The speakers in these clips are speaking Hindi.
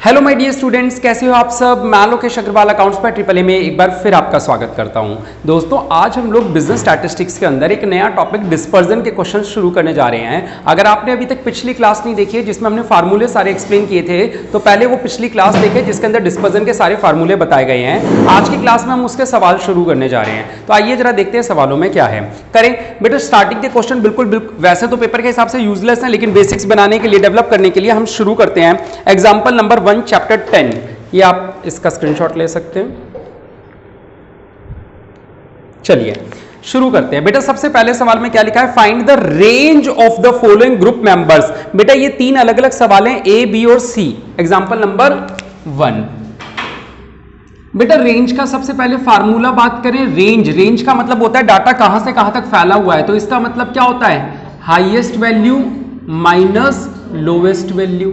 हेलो माय डियर स्टूडेंट्स, कैसे हो आप सब। मैं लोकेश अग्रवाल अकाउंट्स पर ट्रिपल ए में एक बार फिर आपका स्वागत करता हूं। दोस्तों, आज हम लोग बिजनेस स्टैटिस्टिक्स के अंदर एक नया टॉपिक डिस्पर्जन के क्वेश्चन शुरू करने जा रहे हैं। अगर आपने अभी तक पिछली क्लास नहीं देखी है जिसमें हमने फार्मूले सारे एक्सप्लेन किए थे, तो पहले वो पिछली क्लास देखें जिसके अंदर डिस्पर्जन के सारे फार्मूले बताए गए हैं। आज की क्लास में हम उसके सवाल शुरू करने जा रहे हैं। तो आइए जरा देखते हैं सवालों में क्या है। करें बेटा, स्टार्टिंग के क्वेश्चन बिल्कुल वैसे तो पेपर के हिसाब से यूजलेस है, लेकिन बेसिक्स बनाने के लिए, डेवलप करने के लिए हम शुरू करते हैं। एग्जाम्पल नंबर 1 चैप्टर 10, ये आप इसका स्क्रीनशॉट ले सकते हैं। चलिए शुरू करते हैं। बेटा सबसे पहले सवाल में क्या लिखा है, find the range of the following group members. बेटा ये तीन अलग अलग सवाल हैं, ए, बी और सी। Example number 1। बेटा रेंज का सबसे पहले फार्मूला बात करें। रेंज का मतलब होता है डाटा कहां से कहां तक फैला हुआ है। तो इसका मतलब क्या होता है, highest value minus lowest value.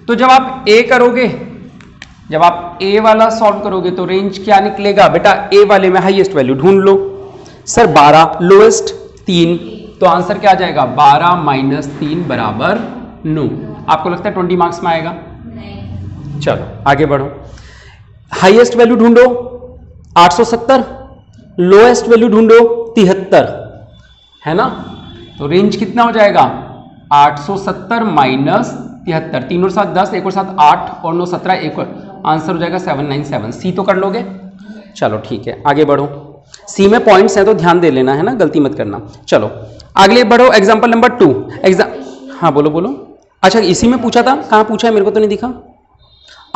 तो जब आप ए करोगे, जब आप ए वाला सॉल्व करोगे तो रेंज क्या निकलेगा बेटा, ए वाले में हाईएस्ट वैल्यू ढूंढ लो। सर 12, लोएस्ट 3, तो आंसर क्या आ जाएगा, 12 माइनस 3 बराबर 9। आपको लगता है 20 मार्क्स में आएगा? नहीं। चलो आगे बढ़ो। हाईएस्ट वैल्यू ढूंढो 870, लोएस्ट वैल्यू ढूंढो 73, है ना। तो रेंज कितना हो जाएगा, 870 माइनस 73, 3 और 7 10, 1 और 7 8 और 9 17, एक और आंसर हो जाएगा 797। सी तो कर लोगे? चलो ठीक है, आगे बढ़ो। सी में पॉइंट्स हैं तो ध्यान दे लेना, है ना, गलती मत करना। चलो आगे बढ़ो। Example number 2। हाँ बोलो बोलो। अच्छा इसी में पूछा था, कहाँ पूछा है, मेरे को तो नहीं दिखा।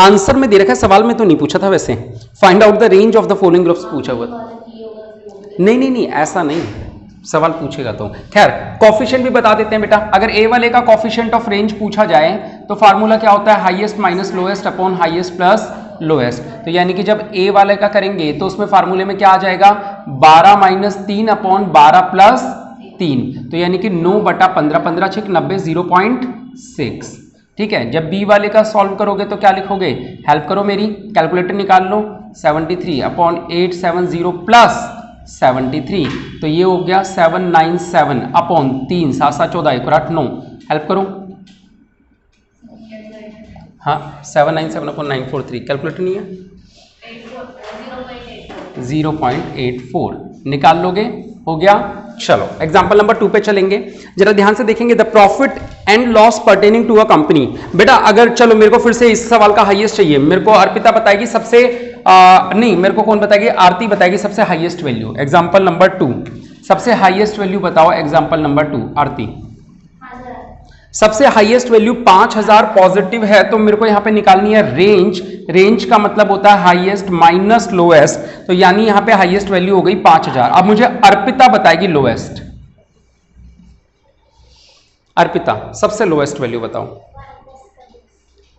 आंसर में दे रखा है, सवाल में तो नहीं पूछा था वैसे। Find out the range of the following groups पूछा हुआ। नहीं ऐसा नहीं, सवाल पूछेगा तो। खैर कॉफिशिएंट भी बता देते हैं बेटा। अगर ए वाले का कॉफिशिएंट ऑफ रेंज पूछा जाए तो फार्मूला क्या होता है, highest minus lowest upon highest plus lowest. तो यानी कि जब ए वाले का करेंगे तो उसमें फार्मूले में क्या आ जाएगा, 12 माइनस 3 अपॉन 12 प्लस 3। तो यानी कि 9 बटा 15, 15 6 90, 0.6। ठीक है। जब बी वाले का सॉल्व करोगे तो क्या लिखोगे, हेल्प करो मेरी, कैलकुलेटर निकाल लो। 73 अपॉन 870 प्लस 73, तो ये हो गया 797 अपॉन 3, 7 7 14, 1 और 8 9। हेल्प करो। हाँ 797 अपॉन 943, कैलकुलेटर नहीं है, 0.84 निकाल लोगे, हो गया। चलो एग्जांपल नंबर 2 पे चलेंगे। जरा ध्यान से देखेंगे। The profit and loss pertaining to a company. बेटा अगर चलो मेरे को फिर से इस सवाल का हाईएस्ट चाहिए। मेरे को अर्पिता बताएगी सबसे नहीं, मेरे को कौन बताएगी, आरती बताएगी सबसे हाईएस्ट वैल्यू। एग्जांपल नंबर 2, सबसे हाईएस्ट वैल्यू बताओ। एग्जांपल नंबर 2 आरती। सबसे हाईएस्ट वैल्यू 5000 पॉजिटिव है, तो मेरे को यहां पे निकालनी है रेंज। रेंज का मतलब होता है हाईएस्ट माइनस लोएस्ट, तो यानी यहां पे हाईएस्ट वैल्यू हो गई 5000। अब मुझे अर्पिता बताएगी लोएस्ट। अर्पिता सबसे लोएस्ट वैल्यू बताओ।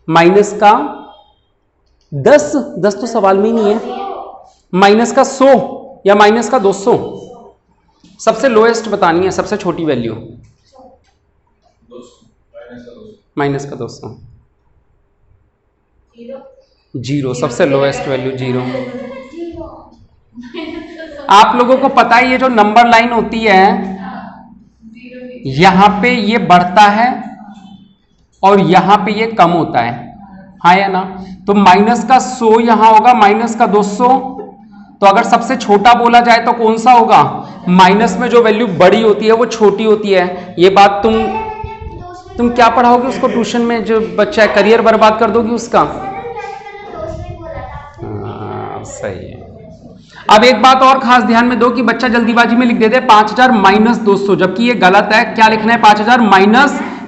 माइनस का 10 तो सवाल में ही नहीं है। माइनस का 100 या माइनस का 200? सबसे लोएस्ट बतानी है, सबसे छोटी वैल्यू। माइनस का 200, 0 सबसे लोएस्ट वैल्यू 0। आप लोगों को पता है ये जो नंबर लाइन होती है, यहां पे ये बढ़ता है और यहां पे ये कम होता है, हाँ या ना। तो माइनस का 100 यहां होगा, माइनस का 200। तो अगर सबसे छोटा बोला जाए तो कौन सा होगा, माइनस में जो वैल्यू बड़ी होती है वो छोटी होती है। ये बात तुम क्या पढ़ाओगे उसको ट्यूशन में, जो बच्चा है करियर बर्बाद कर दोगी उसका। सही है। अब एक बात और खास ध्यान में दो कि बच्चा जल्दीबाजी में लिख देते हैं 5000 माइनस 200, जबकि ये गलत है। क्या लिखना है, 5000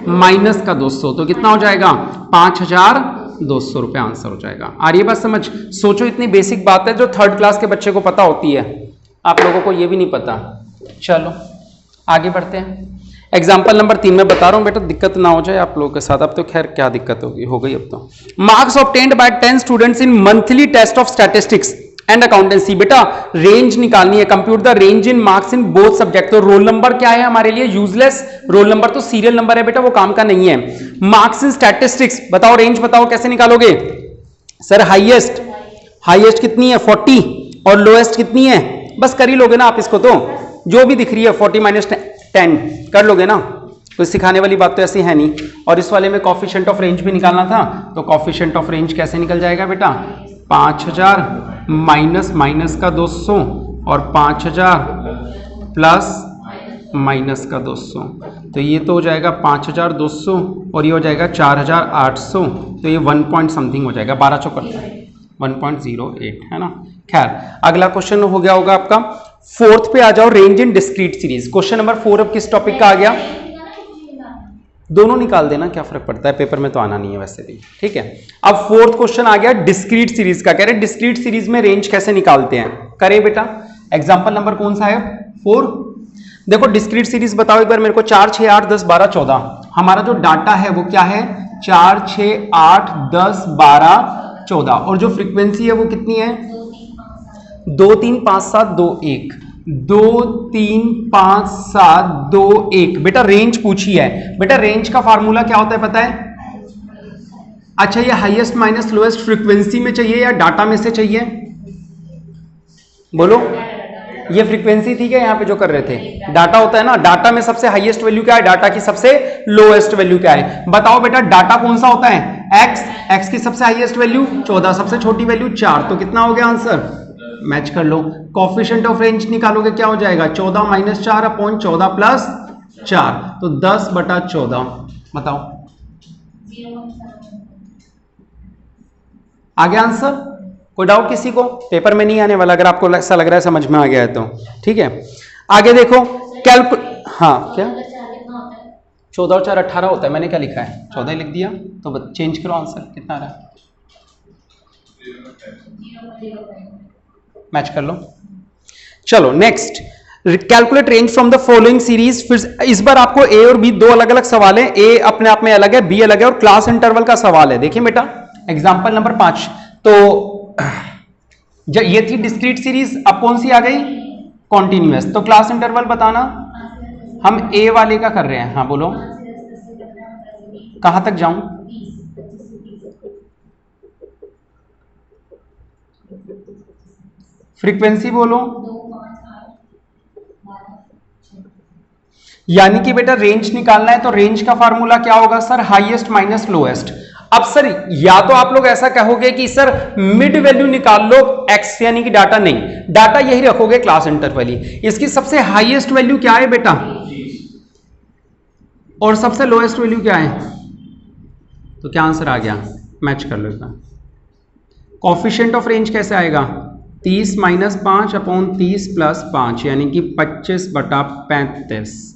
माइनस का 200, तो कितना हो जाएगा, 5200 रुपए आंसर हो जाएगा। आ रही है बात समझ? सोचो इतनी बेसिक बात है जो 3rd क्लास के बच्चे को पता होती है, आप लोगों को ये भी नहीं पता। चलो आगे बढ़ते हैं। एग्जाम्पल नंबर 3 में बता रहा हूं बेटा, दिक्कत ना हो जाए आप लोगों के साथ। अब तो खैर क्या दिक्कत होगी, हो गई अब तो। Marks obtained by 10 students in monthly test of statistics and accountancy. बेटा रेंज निकालनी है, compute the range in marks in both subject. तो रोल नंबर क्या है हमारे लिए, यूजलेस। रोल नंबर तो सीरियल नंबर है बेटा, वो काम का नहीं है। मार्क्स इन स्टैटिस्टिक्स बताओ, रेंज बताओ कैसे निकालोगे। सर हाईएस्ट कितनी है 40 और लोएस्ट कितनी है, बस कर ही लोगे ना आप इसको, तो जो भी दिख रही है 40 माइनस 10 कर लोगे ना, कोई सिखाने वाली बात तो ऐसी है नहीं। और इस वाले में कॉफिशिएंट ऑफ रेंज भी निकालना था, तो कॉफिशिएंट ऑफ रेंज कैसे निकल जाएगा बेटा, 5000 माइनस माइनस का 200 और 5000 प्लस माइनस का 200, तो ये तो हो जाएगा 5200 और ये हो जाएगा 4800, तो ये 1 पॉइंट समथिंग हो जाएगा, 12 चौकर 1.08 है ना। खैर अगला क्वेश्चन हो गया होगा आपका, फोर्थ पे आ जाओ, रेंज इन डिस्क्रीट सीरीज। क्वेश्चन नंबर 4 अब किस टॉपिक का आ गया, दोनों निकाल देना, क्या फर्क पड़ता है, पेपर में तो आना नहीं है वैसे भी, ठीक है। अब फोर्थ क्वेश्चन आ गया डिस्क्रीट सीरीज का, कह रहे डिस्क्रीट सीरीज में रेंज कैसे निकालते हैं, करें बेटा। एग्जांपल नंबर कौन सा है, 4। देखो डिस्क्रीट सीरीज बताओ एक बार मेरे को, 4 6 8 10 12 14, हमारा जो डाटा है वो क्या है, 4 6 8 10 12 14, और जो फ्रीक्वेंसी है वो कितनी है, 2 3 5 7 2 1, 2 3 5 7 2 1। बेटा रेंज पूछी है, बेटा रेंज का फार्मूला क्या होता है पता है, अच्छा ये हाईएस्ट माइनस लोएस्ट फ्रीक्वेंसी में चाहिए या डाटा में से चाहिए, बोलो। ये फ्रीक्वेंसी थी क्या यहाँ पे जो कर रहे थे, डाटा होता है ना, डाटा में सबसे हाईएस्ट वैल्यू क्या है, डाटा की सबसे लोएस्ट वैल्यू क्या है, बताओ बेटा। डाटा कौन सा होता है, x, x की सबसे हाईएस्ट वैल्यू 14, सबसे छोटी वैल्यू 4, तो कितना हो गया आंसर, मैच कर लो। कॉफिशिएंट ऑफ रेंज निकालोगे क्या हो जाएगा, 14 माइनस 4 अपॉन 14 प्लस 4, तो 10/14, बताओ आ गया आंसर। कोई डाउट किसी को, पेपर में नहीं आने वाला, अगर आपको ऐसा लग रहा है समझ में आ गया है तो ठीक है। आगे देखो हाँ क्या 14 और 4 18 होता है, मैंने क्या लिखा है 14 लिख दिया, तो चेंज करो आंसर, कितना आ रहा है, मैच कर लो। चलो next, calculate range from the following series. फिर इस बार आपको ए और बी दो अलग अलग सवाल है, ए अपने आप में अलग है, बी अलग है, और क्लास इंटरवल का सवाल है। देखिए बेटा एग्जांपल नंबर 5, तो ये थी डिस्क्रीट सीरीज, अब कौन सी आ गई, कॉन्टिन्यूअस, तो क्लास इंटरवल बताना, हम ए वाले का कर रहे हैं, हाँ बोलो कहां तक जाऊं, फ्रीक्वेंसी बोलो, यानी कि बेटा रेंज निकालना है, तो रेंज का फार्मूला क्या होगा सर, हाईएस्ट माइनस लोएस्ट। अब सर या तो आप लोग ऐसा कहोगे कि सर मिड वैल्यू निकाल लो x, यानी कि डाटा नहीं, डाटा यही रखोगे क्लास इंटरवल ही। इसकी सबसे हाईएस्ट वैल्यू क्या है बेटा, और सबसे लोएस्ट वैल्यू क्या है, तो क्या आंसर आ गया, मैच कर लो इसका। कॉफिशिएंट ऑफ रेंज कैसे आएगा, 30 माइनस 5 अपॉन 30 प्लस 5, यानी कि 25/35।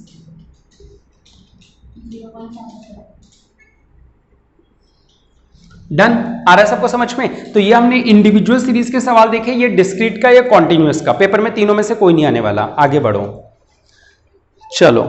डन, आ रहा है सबको समझ में। तो ये हमने इंडिविजुअल सीरीज के सवाल देखे, ये डिस्क्रीट का या कॉन्टिन्यूअस का, पेपर में तीनों में से कोई नहीं आने वाला। आगे बढ़ो, चलो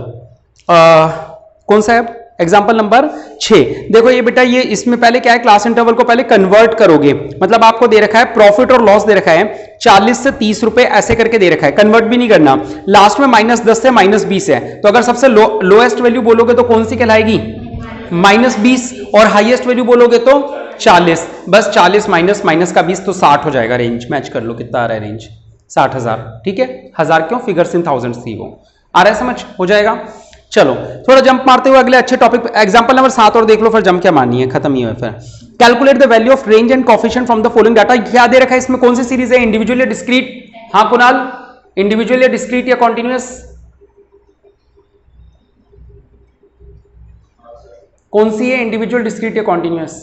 कौन सा है एग्जाम्पल नंबर 6। देखो ये बेटा, ये इसमें पहले क्या है, क्लास इंटरवल को पहले कन्वर्ट करोगे, मतलब आपको दे रखा है प्रॉफिट और लॉस दे रखा है 40 से 30 रुपए ऐसे करके दे रखा है, कन्वर्ट भी नहीं करना, लास्ट में -10 से -20 है, तो अगर सबसे लोएस्ट वैल्यू बोलोगे तो कौन सी कहलाएगी, -20, और हाईएस्ट वैल्यू बोलोगे तो 40, बस 40 माइनस का 20 तो 60 हो जाएगा। रेंज मैच कर लो, कितना आ रहा है रेंज, 60,000, ठीक है, 1000 क्यों, फिगर्स इन थाउजेंड्स थी वो, आ रहा है समझ, हो जाएगा। चलो थोड़ा जंप मारते हुए अगले अच्छे टॉपिक, एग्जांपल नंबर 7 और देख लो, फिर जंप क्या मारनी है, खत्म ही है फिर। Calculate the value of range and coefficient from the following data. क्या दे रखा है इसमें, कौन सी सीरीज है, इंडिविजुअल या डिस्क्रीट, हाँ कुणाल, इंडिविजुअल या डिस्क्रीट या कॉन्टिन्यूअस, कौन सी है, इंडिविजुअल डिस्क्रीट या कॉन्टिन्यूअस,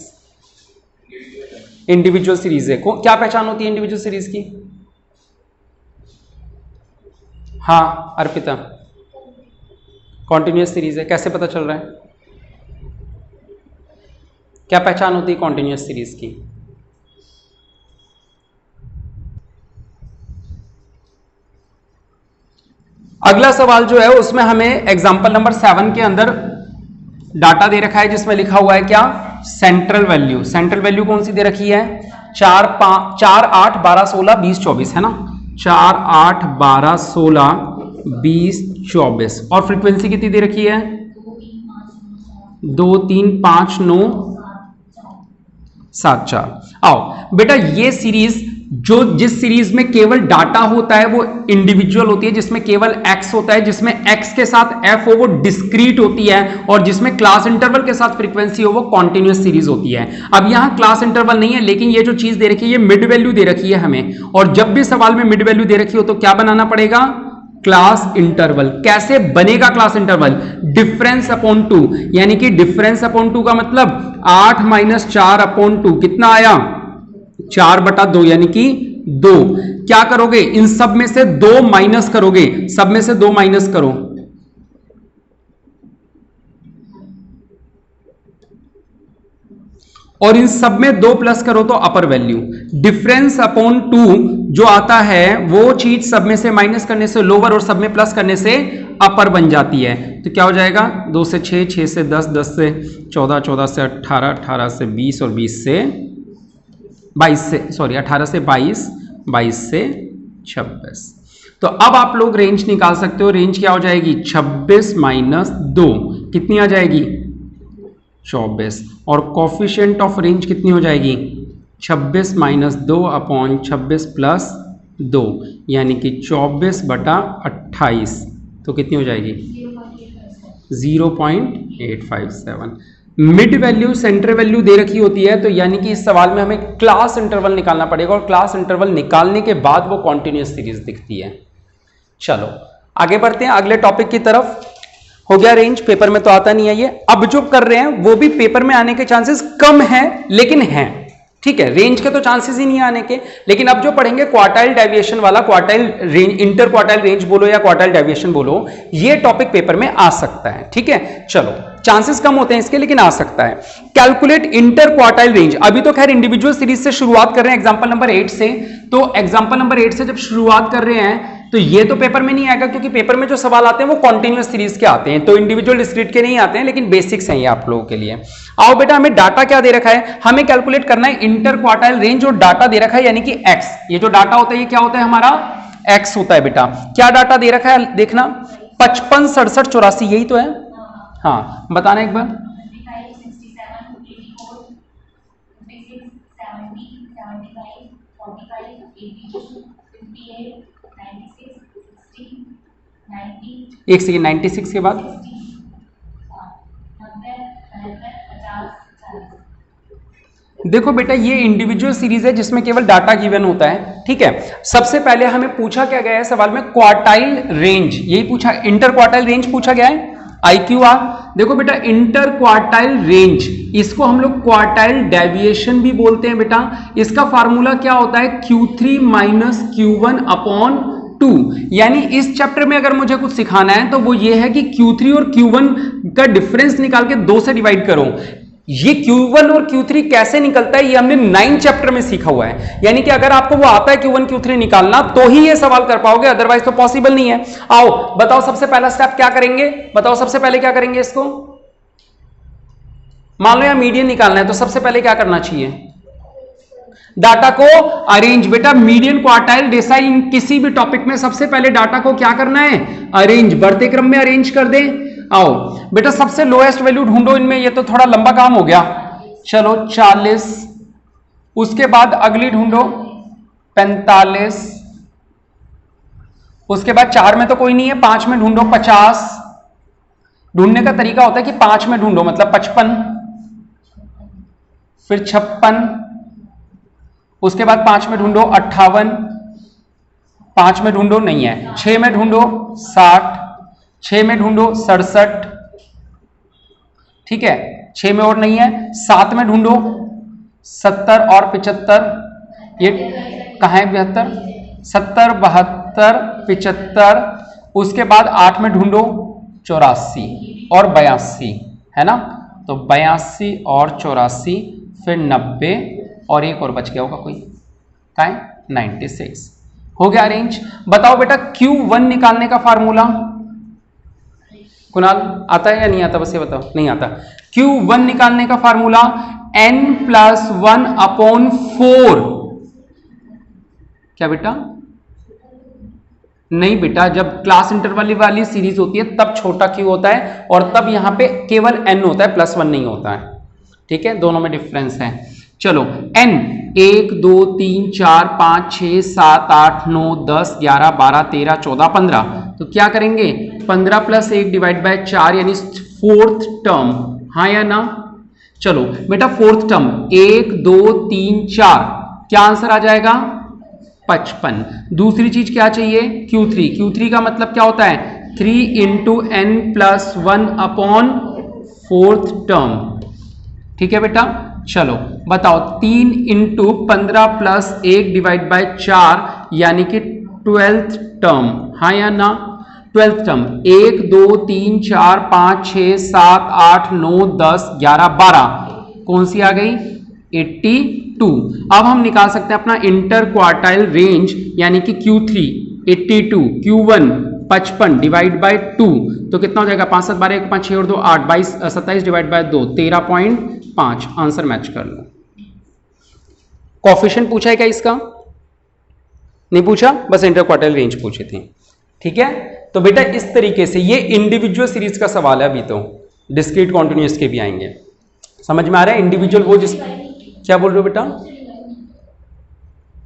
इंडिविजुअल सीरीज है। क्या पहचान होती है इंडिविजुअल सीरीज की, हाँ अर्पिता, कॉन्टिन्यूअस सीरीज है, कैसे पता चल रहा है, क्या पहचान होती है कॉन्टिन्यूअस सीरीज की, अगला सवाल जो है उसमें हमें एग्जांपल नंबर 7 के अंदर डाटा दे रखा है, जिसमें लिखा हुआ है क्या, सेंट्रल वैल्यू। सेंट्रल वैल्यू कौन सी दे रखी है, 4 8 12 16 20 24 है ना, 4 8 12 16 20 24, और फ्रीक्वेंसी कितनी दे रखी है, 2 3 5 9 7 4। आओ बेटा ये सीरीज जो जिस सीरीज में केवल डाटा होता है वो इंडिविजुअल होती है, जिसमें केवल एक्स होता है, जिसमें एक्स के साथ एफ हो वो डिस्क्रीट होती है, और जिसमें क्लास इंटरवल के साथ फ्रीक्वेंसी हो वो कॉन्टिन्यूअस सीरीज होती है। अब यहां क्लास इंटरवल नहीं है, लेकिन ये जो चीज दे रखी है ये मिड वैल्यू दे रखी है हमें, और जब भी सवाल में मिड वैल्यू दे रखी हो तो क्या बनाना पड़ेगा? Class interval. कैसे बनेगा क्लास इंटरवल? डिफरेंस अपॉन 2, यानी कि डिफरेंस अपॉन 2 का मतलब 8 माइनस 4 अपॉन 2 कितना आया? 4/2, यानी कि 2। क्या करोगे? इन सब में से 2 माइनस करोगे, सब में से 2 माइनस करो, और इन सब में 2 प्लस करो तो अपर वैल्यू। डिफरेंस अपॉन 2 जो आता है वो चीज सब में से माइनस करने से लोअर और सब में प्लस करने से अपर बन जाती है। तो क्या हो जाएगा? 2 से 6, 6 से 10, 10 से 14, 14 से 18, 18 से 20 और 20 से 22 से 18 से 22, 22 से 26। तो अब आप लोग रेंज निकाल सकते हो। रेंज क्या हो जाएगी? 26 माइनस 2 कितनी आ जाएगी? 24। और कोफिशिएंट ऑफ रेंज कितनी हो जाएगी? 26 माइनस 2 अपॉन 26 प्लस 2, यानी कि 24/28। तो कितनी हो जाएगी? 0.857। मिड वैल्यू सेंटर वैल्यू दे रखी होती है, तो यानी कि इस सवाल में हमें क्लास इंटरवल निकालना पड़ेगा, और क्लास इंटरवल निकालने के बाद वो कॉन्टिन्यूअस सीरीज दिखती है। चलो आगे बढ़ते हैं अगले टॉपिक की तरफ। हो गया रेंज, पेपर में तो आता नहीं है ये। अब जो कर रहे हैं वो भी पेपर में आने के चांसेस कम हैं, लेकिन हैं, ठीक है। रेंज के तो चांसेस ही नहीं आने के, लेकिन अब जो पढ़ेंगे क्वार्टाइल डेविएशन वाला, quartile range, inter quartile range बोलो या क्वार्टाइल डेविएशन बोलो, ये टॉपिक पेपर में आ सकता है, ठीक है। चलो चांसेस कम होते हैं इसके, लेकिन आ सकता है। Calculate inter quartile range. अभी तो खैर इंडिविजुअल सीरीज से शुरुआत कर रहे हैं एग्जांपल नंबर 8 से, तो एग्जांपल नंबर 8 से जब शुरुआत कर रहे हैं तो ये तो पेपर में नहीं आएगा, क्योंकि पेपर में जो सवाल आते हैं वो कॉन्टिन्यूअस सीरीज के आते हैं, तो इंडिविजुअल डिस्क्रीट के नहीं आते हैं, लेकिन बेसिक्स हैं ये आप लोगों के लिए। आओ बेटा, हमें डाटा क्या दे रखा है? हमें कैलकुलेट करना है इंटर क्वार्टाइल रेंज, और डाटा दे रखा है यानी कि एक्स। ये जो डाटा होता है ये क्या होता है? हमारा एक्स होता है बेटा। क्या डाटा दे रखा है देखना, 55, 67, 84, यही तो है। हाँ बताना एक बार। 96 के बाद देखो बेटा, ये इंडिविजुअल सीरीज है जिसमें केवल डाटा गिवन होता है, ठीक है। सबसे पहले हमें पूछा क्या गया है सवाल में? क्वार्टाइल रेंज, यही पूछा, इंटर क्वार्टाइल रेंज पूछा गया है। IQR देखो बेटा, इंटर क्वार्टाइल रेंज, इसको हम लोग क्वार्टाइल डेविएशन भी बोलते हैं बेटा। इसका फार्मूला क्या होता है? Q3 minus Q1 upon 2। यानी इस चैप्टर में अगर मुझे कुछ सिखाना है तो वो ये है कि Q3 और Q1 का डिफरेंस निकाल के 2 से डिवाइड करो। ये Q1 और Q3 कैसे निकलता है ये हमने 9 चैप्टर में सीखा हुआ है, यानी कि अगर आपको वो आता है Q1 Q3 निकालना तो ही ये सवाल कर पाओगे, अदरवाइज तो पॉसिबल नहीं है। आओ बताओ सबसे पहला स्टेप क्या करेंगे? बताओ सबसे पहले क्या करेंगे? इसको मान लो या मीडियन निकालना है तो सबसे पहले क्या करना चाहिए? डाटा को अरेंज। बेटा मीडियन क्वार्टाइल डेसाइल इन किसी भी टॉपिक में सबसे पहले डाटा को क्या करना है? अरेंज, बढ़ते क्रम में अरेंज कर दे। आओ बेटा सबसे लोएस्ट वैल्यू ढूंढो इनमें, ये तो थोड़ा लंबा काम हो गया। चलो 40, उसके बाद अगली ढूंढो 45, उसके बाद 4 में तो कोई नहीं है, 5 में ढूंढो 50। ढूंढने का तरीका होता है कि 5 में ढूंढो मतलब 55, फिर 56, उसके बाद 5 में ढूंढो 58, 5 में ढूंढो नहीं है, 6 में ढूंढो 60, 6 में ढूंढो 67, ठीक है, 6 में और नहीं है, 7 में ढूंढो 70 और 75, ये कहाँ है 72, 70, 72, 75, उसके बाद 8 में ढूंढो 84 और 82, है ना। तो 82 और 84, फिर 90 और एक और बच गया होगा कोई, कहाँ है 96। हो गया रेंज। बताओ बेटा Q1 निकालने का फार्मूला कुणाल आता है या नहीं आता? बस ये बताओ, नहीं आता। Q1 निकालने का फार्मूला n+1 अपॉन 4। क्या बेटा? नहीं बेटा, जब क्लास इंटरवल वाली सीरीज होती है तब छोटा q होता है और तब यहां पे केवल n होता है, +1 नहीं होता है, ठीक है, दोनों में डिफरेंस है। चलो n 1 2 3 4 5 6 7 8 9 10 11 12 13 14 15, तो क्या करेंगे 15 प्लस 1 डिवाइड बाय 4 यानी फोर्थ टर्म, हाँ या ना। चलो बेटा फोर्थ टर्म 1 2 3 4, क्या आंसर आ जाएगा 55। दूसरी चीज क्या चाहिए Q3, Q3 का मतलब क्या होता है 3 into n plus 1 upon fourth term, ठीक है बेटा। चलो बताओ 3 इंटू 15 प्लस 1 डिवाइड बाय 4 यानी कि 12th टर्म, हाँ या ना। 12th टर्म 1 2 3 4 5 6 7 8 9 10 11 12, कौन सी आ गई 82। अब हम निकाल सकते हैं अपना इंटर क्वार्टाइल रेंज यानी कि Q3 82, Q1 55 डिवाइड बाय 2, तो कितना हो जाएगा 5 7 12 1 5 6 और 2 8 22 27 डिवाइड बाय 2 13.5, आंसर मैच कर लो। कोफिशिएंट पूछा है क्या इसका, नहीं पूछा, बस इंटर क्वार्टाइल रेंज पूछे थे, ठीक है। तो बेटा इस तरीके से ये इंडिविजुअल सीरीज का सवाल है, अभी तो डिस्क्रीट कॉन्टिन्यूअस के भी आएंगे, समझ में आ रहा है। इंडिविजुअल वो जिस, क्या बोल रहे हो बेटा,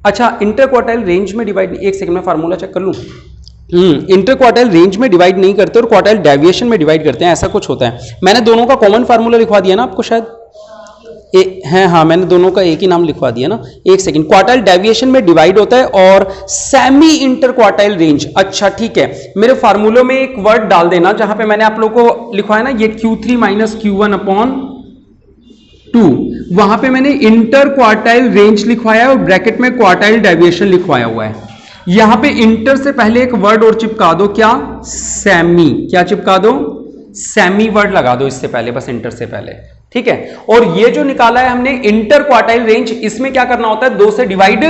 अच्छा इंटर क्वार्टाइल रेंज में डिवाइड, एक सेकंड में फार्मूला चेक कर लूं। इंटर क्वार्टाइल रेंज में डिवाइड नहीं करते और क्वार्टाइल डेविएशन में डिवाइड करते हैं, ऐसा कुछ होता है। मैंने दोनों का कॉमन फार्मूला लिखवा दिया ना आपको शायद, है हाँ मैंने दोनों का एक ही नाम लिखवा दिया ना। एक सेकंड, क्वार्टाइल डेविएशन में डिवाइड होता है और सेमी इंटर क्वार्टाइल रेंज, अच्छा ठीक है। मेरे फार्मूलों में एक वर्ड डाल देना जहां पे मैंने आप लोगों को लिखवाया ना ये Q3 माइनस Q1 अपॉन 2, वहां पे मैंने इंटर क्वार्टाइल रेंज लिखवाया और ब्रैकेट में क्वार्टाइल डेविएशन लिखवाया हुआ है। यहां पे इंटर से पहले एक वर्ड और चिपका दो, क्या सेमी, क्या चिपका दो सेमी वर्ड लगा दो इससे पहले, बस इंटर से पहले, ठीक है। और ये जो निकाला है हमने इंटर क्वार्टाइल रेंज, इसमें क्या करना होता है 2 से डिवाइड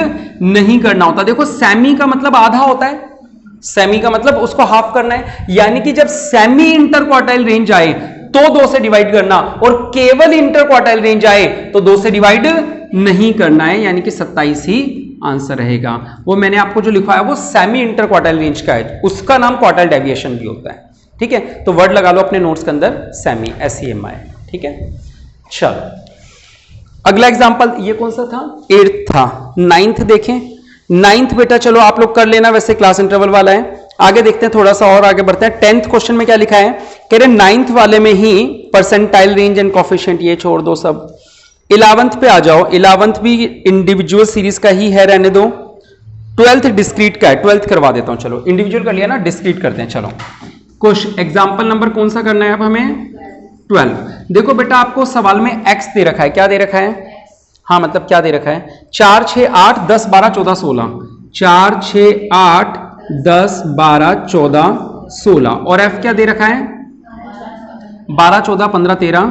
नहीं करना होता। देखो सेमी का मतलब आधा होता है, सेमी का मतलब उसको हाफ करना है, यानी कि जब सेमी इंटर क्वार्टाइल रेंज आए तो 2 से डिवाइड करना, और केवल इंटर क्वार्टाइल रेंज आए तो 2 से डिवाइड नहीं करना है, यानी कि 27 ही आंसर रहेगा। वो मैंने आपको जो लिखवाया वो सेमी इंटर क्वार्टाइल रेंज का है, उसका नाम क्वार्टाइल डेविएशन भी होता है, ठीक है। तो वर्ड लगा लो अपने नोट्स के अंदर सेमी, SEMI, ठीक है। चलो अगला एग्जांपल, ये कौन सा था 8th था, 9th देखें। 9th बेटा चलो आप लोग कर लेना, वैसे क्लास इंटरवल वाला है। आगे देखते हैं, थोड़ा सा और आगे बढ़ते हैं। 10th क्वेश्चन में क्या लिखा है, कह रहे 9th वाले में ही परसेंटाइल रेंज एंड कोफिशिएंट, ये छोड़ दो सब। 11th पे आ जाओ, 11th भी इंडिविजुअल सीरीज का ही है, रहने दो। 12th डिस्क्रीट का है, 12th करवा देता हूं, चलो इंडिविजुअल कर लिया ना, डिस्क्रीट करते हैं। चलो कुछ एग्जाम्पल नंबर कौन सा करना है अब हमें 12। देखो बेटा आपको सवाल में x दे रखा है, क्या दे रखा है, हाँ मतलब क्या दे रखा है 4 6 8 10 12 14 16, 4 6 8 10 12 14 16, और f क्या दे रखा है 12 14 15 13,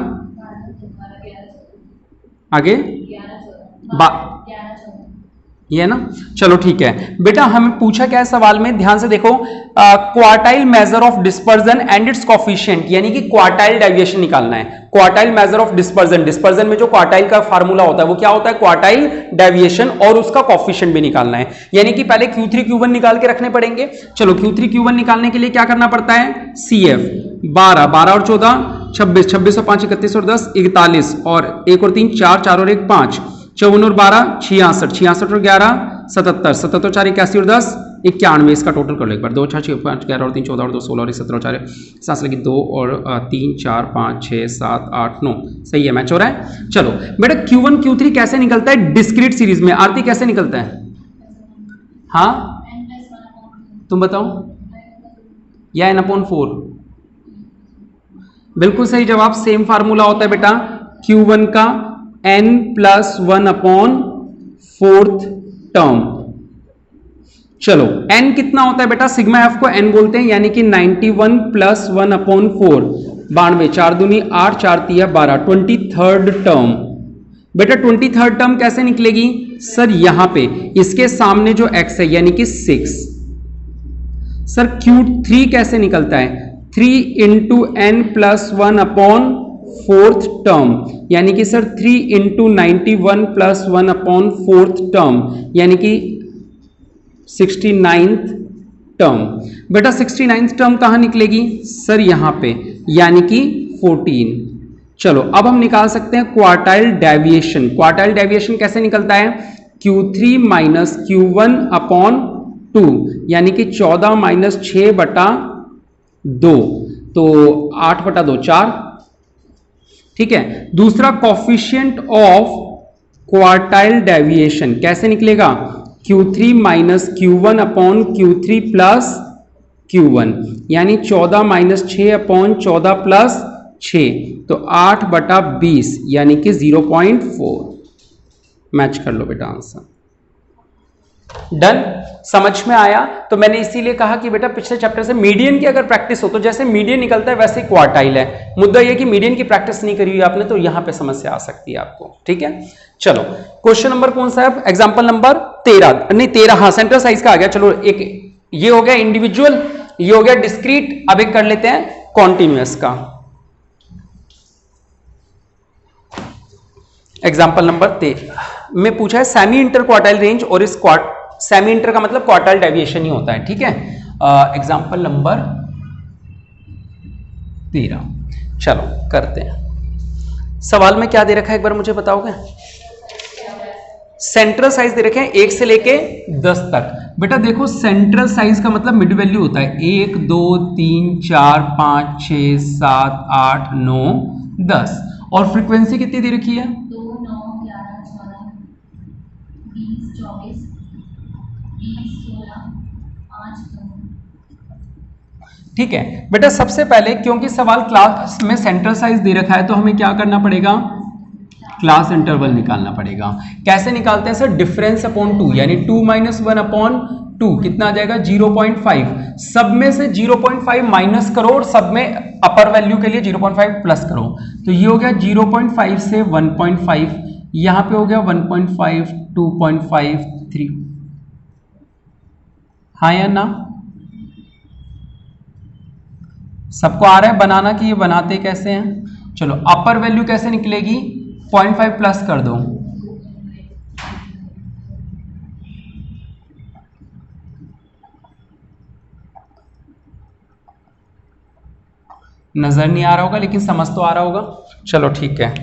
आगे ये ना। चलो ठीक है बेटा, हमें पूछा क्या है सवाल में, ध्यान से देखो, quartile measure of dispersion and it's coefficient, यानी कि क्वार्टाइल डेविएशन निकालना है। Quartile measure of dispersion, dispersion में जो क्वार्टाइल का फार्मूला होता है वो क्या होता है क्वार्टाइल डेविएशन, और उसका कोफिशिएंट भी निकालना है, यानी कि पहले Q3 Q1 निकाल के रखने पड़ेंगे। चलो Q3 Q1 निकालने के लिए क्या करना पड़ता है, CF 12 12 और 14 26, 26 और 5 31 और 10 41, और 1 और 3 4, 4 और 1 5, 54 और 12 66, 66 और 11 77, 77 और 4 81 और 10 91, इसका टोटल कर लो एक बार, 2 6 6 5 11 और 3 14 और 2 16 और 17 और 4 सांस लगी 2 और 3 4 5 6 7 8 9, सही है, मैच हो रहा है। चलो बेटा Q1 Q3 कैसे निकलता है डिस्क्रीट सीरीज में, आरती कैसे निकलता है, हाँ तुम बताओ, या n/4, बिल्कुल सही जवाब। सेम फार्मूला होता है बेटा Q1 का n+1/4th टर्म। चलो n कितना होता है बेटा, सिग्मा f को n बोलते हैं, यानी कि 91 + 1/4, 92, 4 दूनी 8 4 तिया 12, 23rd टर्म। बेटा 23rd टर्म कैसे निकलेगी सर, यहां पे इसके सामने जो x है यानी कि 6। सर Q3 कैसे निकलता है, 3 × n+1/4th टर्म, यानी कि सर 3 × 91 + 1/4th टर्म, यानी कि 69th टर्म। बेटा 69th टर्म कहां निकलेगी सर, यहां पे, यानी कि 14। चलो अब हम निकाल सकते हैं क्वार्टाइल डेविएशन। क्वार्टाइल डेविएशन कैसे निकलता है? Q3 माइनस Q1 अपॉन 2, यानी कि 14 माइनस 6 बटा 2, तो 8 बटा 2 4। ठीक है, दूसरा कॉफिशिएंट ऑफ क्वार्टाइल डेविएशन कैसे निकलेगा? Q3 minus Q1 upon Q3 plus Q1, यानी 14 माइनस 6 अपॉन 14 प्लस 6, तो 8 बटा 20 यानी कि 0.4। मैच कर लो बेटा आंसर। डन, समझ में आया? तो मैंने इसीलिए कहा कि बेटा पिछले चैप्टर से मीडियन की अगर प्रैक्टिस हो तो जैसे मीडियन निकलता है वैसे क्वार्टाइल है। मुद्दा यह कि मीडियन की प्रैक्टिस नहीं करी हुई आपने, तो यहां पे समस्या आ सकती है आपको। ठीक है, चलो क्वेश्चन नंबर कौन सा है? एग्जाम्पल नंबर 13, नहीं 13, हाँ सेंट्रल साइज का आ गया। चलो एक ये हो गया इंडिविजुअल, ये हो गया डिस्क्रीट। अब एक कर लेते हैं कॉन्टिन्यूअस का। एग्जाम्पल नंबर 13 में पूछा है सेमी इंटर क्वार्टाइल रेंज, और इस सेमी इंटर का मतलब क्वार्टाइल डेविएशन ही होता है। ठीक है, एग्जाम्पल नंबर 13, चलो करते हैं। सवाल में क्या दे रखा है एक बार मुझे बताओगे? सेंट्रल साइज दे रखे हैं 1 से लेके 10 तक। बेटा देखो सेंट्रल साइज का मतलब मिड वैल्यू होता है 1 2 3 4 5 6 7 8 9 10, और फ्रीक्वेंसी कितनी दे रखी है? 2 9 11 14 20 24 20 16 5 2। ठीक है बेटा, सबसे पहले क्योंकि सवाल क्लास में सेंट्रल साइज दे रखा है तो हमें क्या करना पड़ेगा? क्लास इंटरवल निकालना पड़ेगा। कैसे निकालते हैं सर? डिफरेंस अपॉन 2, यानी 2 माइनस 1 अपॉन 2 कितना आ जाएगा? 0.5। सब में से 0.5 माइनस करो और सब में अपर वैल्यू के लिए 0.5 प्लस करो, तो ये हो गया 0.5 से 1.5, यहां पे हो गया 1.5 2.5 3। हाँ या ना? सबको आ रहा है बनाना कि ये बनाते कैसे हैं? चलो अपर वैल्यू कैसे निकलेगी? 0.5 प्लस कर दो, नजर नहीं आ रहा होगा लेकिन समझ तो आ रहा होगा। चलो ठीक है,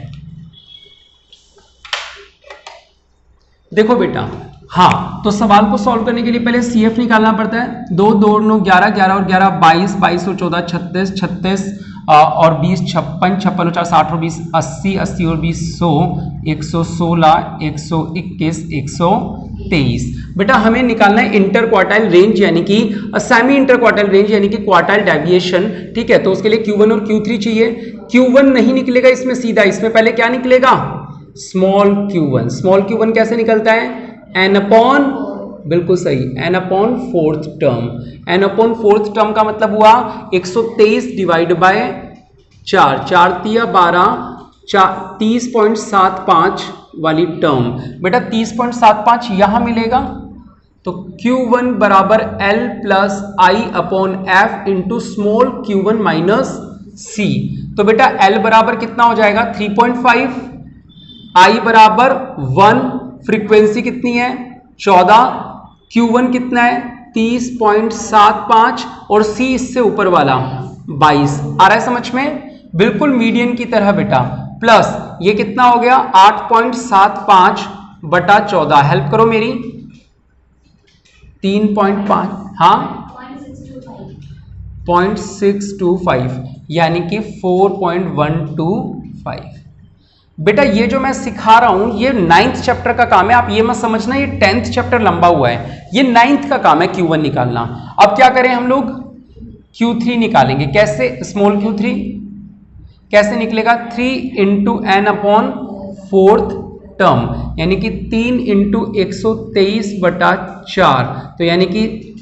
देखो बेटा, हाँ तो सवाल को सॉल्व करने के लिए पहले CF निकालना पड़ता है। 2 2 9 11 11 और 11 22 22 और 14 36 36 और 20 56 56 और 4 60 और 20 80 80 और 20 100 116 121 123। बेटा हमें निकालना है इंटर क्वार्टाइल रेंज, यानी कि सेमी इंटर क्वार्टाइल रेंज, यानी कि क्वार्टाइल डेविएशन। ठीक है, तो उसके लिए Q1 और Q3 चाहिए। Q1 नहीं निकलेगा इसमें सीधा, इसमें पहले क्या निकलेगा? Small q1। स्मॉल q1 कैसे निकलता है? n अपॉन, बिल्कुल सही, n upon fourth term. n upon fourth term का मतलब हुआ 123 डिवाइड बाय 4, 4 तिया 12, 30.75 वाली टर्म। बेटा 30.75 यहां मिलेगा, तो Q1 बराबर L plus I upon F into small q1 minus c। तो बेटा L बराबर कितना हो जाएगा? 3.5, I बराबर 1, फ्रीक्वेंसी कितनी है? 14, Q1 कितना है? 30.75 और C इससे ऊपर वाला 22। आ रहा है समझ में? बिल्कुल मीडियन की तरह बेटा। प्लस ये कितना हो गया? 8.75 बटा 14, हेल्प करो मेरी। 3.5, हाँ 0.625, यानी कि 4.125। बेटा ये जो मैं सिखा रहा हूं ये 9th चैप्टर का काम है, आप ये मत समझना ये 10th चैप्टर लंबा हुआ है, ये 9th का काम है Q1 निकालना। अब क्या करें हम लोग? Q3 निकालेंगे। कैसे? स्मॉल q3 कैसे निकलेगा? 3 into n upon fourth term, यानी कि 3 इंटू 123 बटा 4, तो यानी कि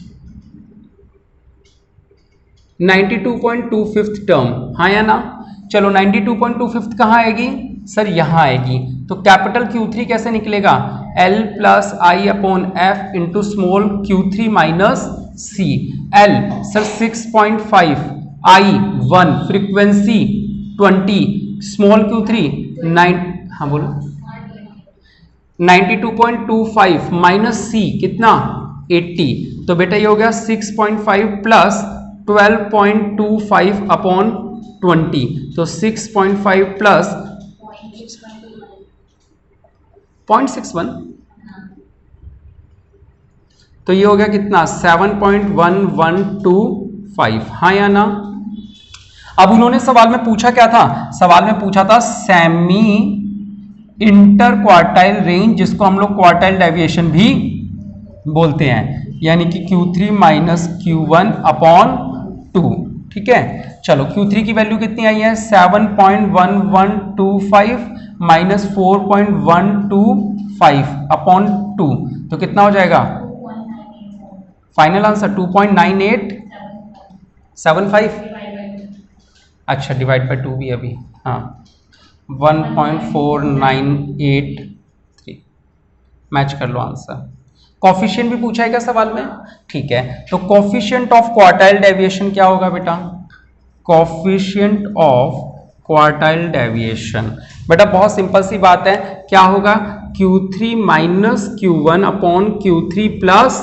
92.25 टर्म। हाँ या ना? चलो 92.25 कहाँ आएगी सर? यहाँ आएगी। तो कैपिटल Q3 कैसे निकलेगा? L plus I upon F into small q3 minus c। L sir 6.5, I 1, frequency 20, small q3 9, हाँ बोलो 92.25 माइनस c कितना? 80। तो बेटा ये हो गया 6.5 प्लस 12.25 अपॉन 20, तो 6.5 प्लस 0.61, तो ये हो गया कितना 7.1125, हाँ या ना। अब उन्होंने सवाल में पूछा क्या था, सवाल में पूछा था सेमी इंटर क्वार्टाइल रेंज, जिसको हम लोग क्वार्टाइल डेविएशन भी बोलते हैं, यानी कि Q3 माइनस Q1 अपॉन 2, ठीक है। चलो Q3 की वैल्यू कितनी आई है 7.1125 माइनस 4.125 अपॉन 2, तो कितना हो जाएगा फाइनल आंसर 2.9875, अच्छा डिवाइड बाय 2 भी अभी, हाँ 1.4983, मैच कर लो आंसर। कॉफिशिएंट भी पूछा है क्या सवाल में, ठीक है। तो कॉफिशिएंट ऑफ क्वार्टाइल डेविएशन क्या होगा बेटा, कॉफिशिएंट ऑफ क्वार्टाइल डेविएशन, बेटा बहुत सिंपल सी बात है, क्या होगा Q3 minus Q1 upon Q3 plus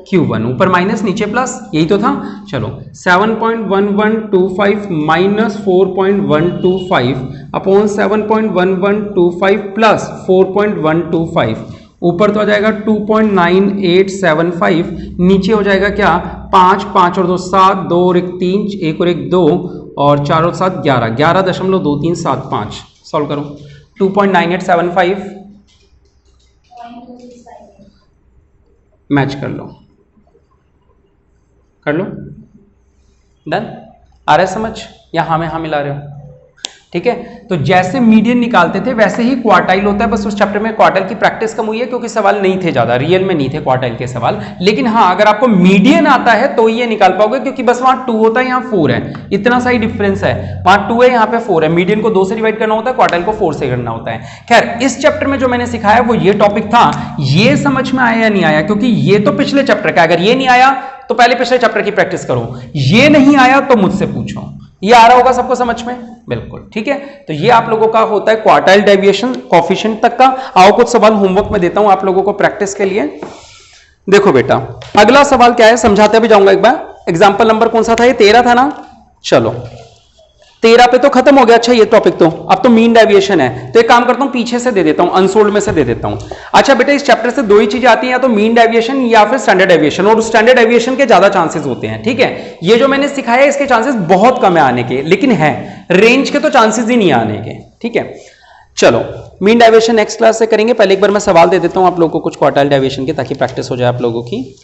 Q1, ऊपर माइनस नीचे प्लस, यही तो था। चलो 7.1125 माइनस 4.125 अपॉन 7.1125 प्लस 4.125, ऊपर तो आ जाएगा 2.9875, नीचे हो जाएगा क्या 5, 5 और 2 7, 2 और 1 3, 1 और 1 2 और 4 और 7 11, 11.2375, सॉल्व करो 2.9875, मैच कर लो डन, आ रहा है समझ, या हाँ में हाँ मिला रहे हो, ठीक है। तो जैसे मीडियन निकालते थे वैसे ही क्वार्टाइल होता है, बस उस चैप्टर में क्वार्टाइल की प्रैक्टिस कम हुई है क्योंकि सवाल नहीं थे ज्यादा, रियल में नहीं थे क्वार्टाइल के सवाल, लेकिन हाँ अगर आपको मीडियन आता है तो ये निकाल पाओगे, क्योंकि बस वहां 2 होता है यहाँ 4 है, इतना सा ही डिफरेंस है, वहां 2 है यहाँ पे 4 है, मीडियन को 2 से डिवाइड करना होता है, क्वार्टाइल को 4 से करना होता है। खैर इस चैप्टर में जो मैंने सिखाया वो ये टॉपिक था, ये समझ में आया या नहीं आया, क्योंकि ये तो पिछले चैप्टर का, अगर ये नहीं आया तो पहले पिछले चैप्टर की प्रैक्टिस करो, ये नहीं आया तो मुझसे पूछो, ये आ रहा होगा सबको समझ में, बिल्कुल ठीक है। तो ये आप लोगों का होता है क्वार्टाइल डेविएशन कॉफिशिएंट तक का। आओ कुछ सवाल होमवर्क में देता हूं आप लोगों को प्रैक्टिस के लिए। देखो बेटा अगला सवाल क्या है, समझाते भी जाऊंगा एक बार। एग्जाम्पल नंबर कौन सा था, ये 13 था ना, चलो 13 पे तो खत्म हो गया। अच्छा ये टॉपिक तो अब तो मीन डेविएशन है, तो एक काम करता हूं पीछे से दे देता हूं, अनसोल्ड में से दे देता हूं। अच्छा बेटा इस चैप्टर से 2 ही चीजें आती हैं, या तो मीन डेविएशन या फिर स्टैंडर्ड डेविएशन, और स्टैंडर्ड डेविएशन के ज्यादा चांसेस होते हैं, ठीक है। ये जो मैंने सिखाया इसके चांसेस बहुत कम है आने के, लेकिन है रेंज के तो चांसेस ही नहीं आने के, ठीक है। चलो मीन डेविएशन नेक्स्ट क्लास से करेंगे, पहले एक बार मैं सवाल दे देता हूं आप लोगों को कुछ क्वार्टाइल डेविएशन के, ताकि प्रैक्टिस हो जाए आप लोगों की।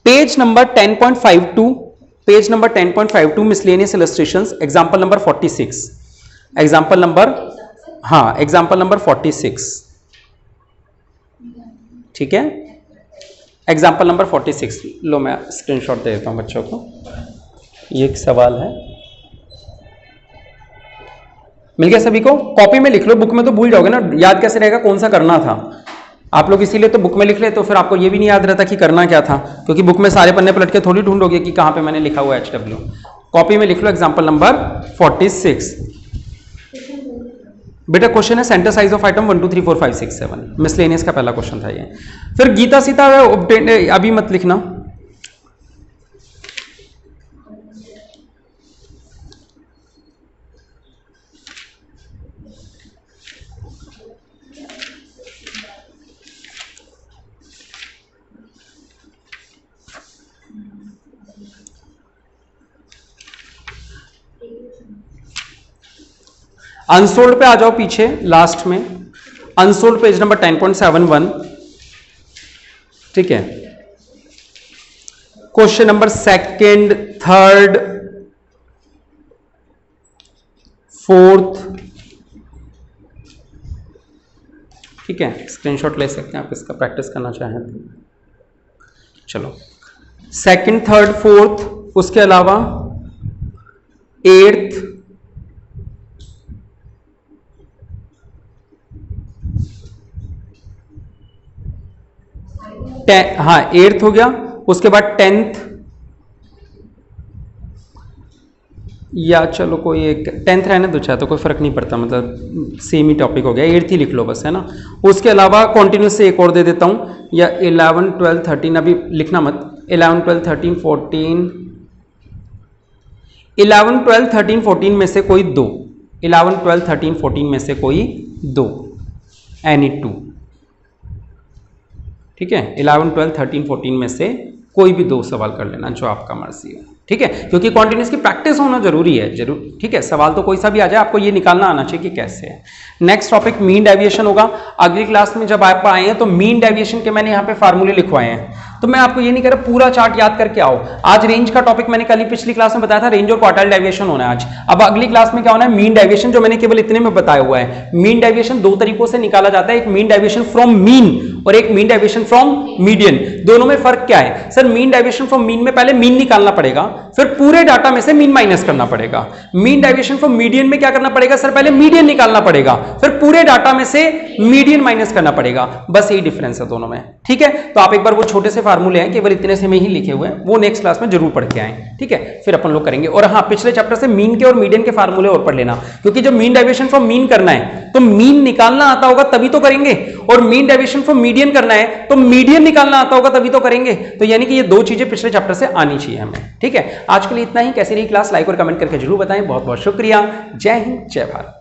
Page number 10.52, page number 10.52 miscellaneous illustrations, example number 46, example number, हाँ एग्जांपल नंबर 46, ठीक है। एग्जांपल नंबर 46 लो, मैं स्क्रीनशॉट दे देता हूं बच्चों को। ये एक सवाल है, मिल गया सभी को, कॉपी में लिख लो, बुक में तो भूल जाओगे ना, याद कैसे रहेगा कौन सा करना था आप लोग, इसीलिए तो बुक में लिख ले, तो फिर आपको ये भी नहीं याद रहता कि करना क्या था, क्योंकि बुक में सारे पन्ने पलट के थोड़ी ढूंढोगे कि कहां पे मैंने लिखा हुआ है HW। कॉपी में लिख लो एग्जांपल नंबर 46। बेटा क्वेश्चन है centre size of item 1 2 3 4 5 6 7, miscellaneous का पहला क्वेश्चन था ये। फिर गीता सीता अभी मत लिखना, अनसोल्ड पे आ जाओ पीछे लास्ट में, अनसोल्ड पेज नंबर 10.71, ठीक है। Question number 2nd 3rd 4th, ठीक है, स्क्रीनशॉट ले सकते हैं आप इसका, प्रैक्टिस करना चाहें तो। चलो 2nd 3rd 4th, उसके अलावा 8th, हाँ 8th हो गया, उसके बाद 10th, या चलो कोई एक 10th रहने दो चाहे तो कोई फर्क नहीं पड़ता, मतलब सेम ही टॉपिक हो गया, 8th ही लिख लो बस, है ना। उसके अलावा कॉन्टिन्यूस से एक और दे देता हूं, या 11 12 13 अभी लिखना मत, 11, 12, 13, 14, 11, 12, 13, 14 में से कोई दो, 11, 12, 13, 14 में से कोई दो, एनी टू, ठीक है। 11, 12, 13, 14 में से कोई भी दो सवाल कर लेना जो आपका मर्जी है, ठीक है, क्योंकि कॉन्टिन्यूस की प्रैक्टिस होना जरूरी है, जरूर, ठीक है। सवाल तो कोई सा भी आ जाए, आपको ये निकालना आना चाहिए कि कैसे है। नेक्स्ट टॉपिक मीन डेविएशन होगा। अगली क्लास में जब आप आए हैं तो मीन डेविएशन के मैंने यहाँ पे फार्मूले लिखवाए हैं, तो मैं आपको ये नहीं कह रहा पूरा चार्ट याद करके आओ। आज रेंज का टॉपिक मैंने कल ही पिछली क्लास में बताया था, रेंज और क्वार्टाइल डेविएशन होना है आज। अब अगली क्लास में क्या होना है, मीन डेविएशन, जो मैंने केवल इतने में बताया हुआ है। मीन डेविएशन दो तरीकों से निकाला जाता है, एक मीन डेविएशन फ्रॉम मीन और एक मीन डेविएशन फ्रॉम मीडियन। दोनों में फर्क क्या है sir? Mean deviation from mean में पहले मीन निकालना पड़ेगा, फिर पूरे डाटा में से मीन माइनस करना पड़ेगा। मीन डेविएशन फ्रॉम मीडियन में क्या करना पड़ेगा सर? पहले मीडियन निकालना पड़ेगा, फिर पूरे डाटा में से मीडियन माइनस करना पड़ेगा। बस यही डिफरेंस है दोनों में, ठीक है। तो आप एक बार वो छोटे से फार्मूले हैं केवल इतने से में ही लिखे हुए हैं, वो नेक्स्ट क्लास में जरूर पढ़ के आए, ठीक है, फिर अपन लोग करेंगे। और हाँ, पिछले चैप्टर से मीन के और मीडियन के फार्मूले और पढ़ लेना, क्योंकि जब मीन डेविएशन फ्रॉम मीन करना है तो मीन निकालना आता होगा तभी तो करेंगे, और मीन डेविएशन फ्रॉम मीडियन करना है तो मीडियन निकालना आता होगा तभी तो करेंगे। तो यानी कि ये दो चीजें पिछले चैप्टर से आनी चाहिए हमें, ठीक है। आज के लिए इतना ही। कैसी रही क्लास, लाइक और कमेंट करके जरूर बताएं। बहुत बहुत शुक्रिया। जय हिंद, जय भारत।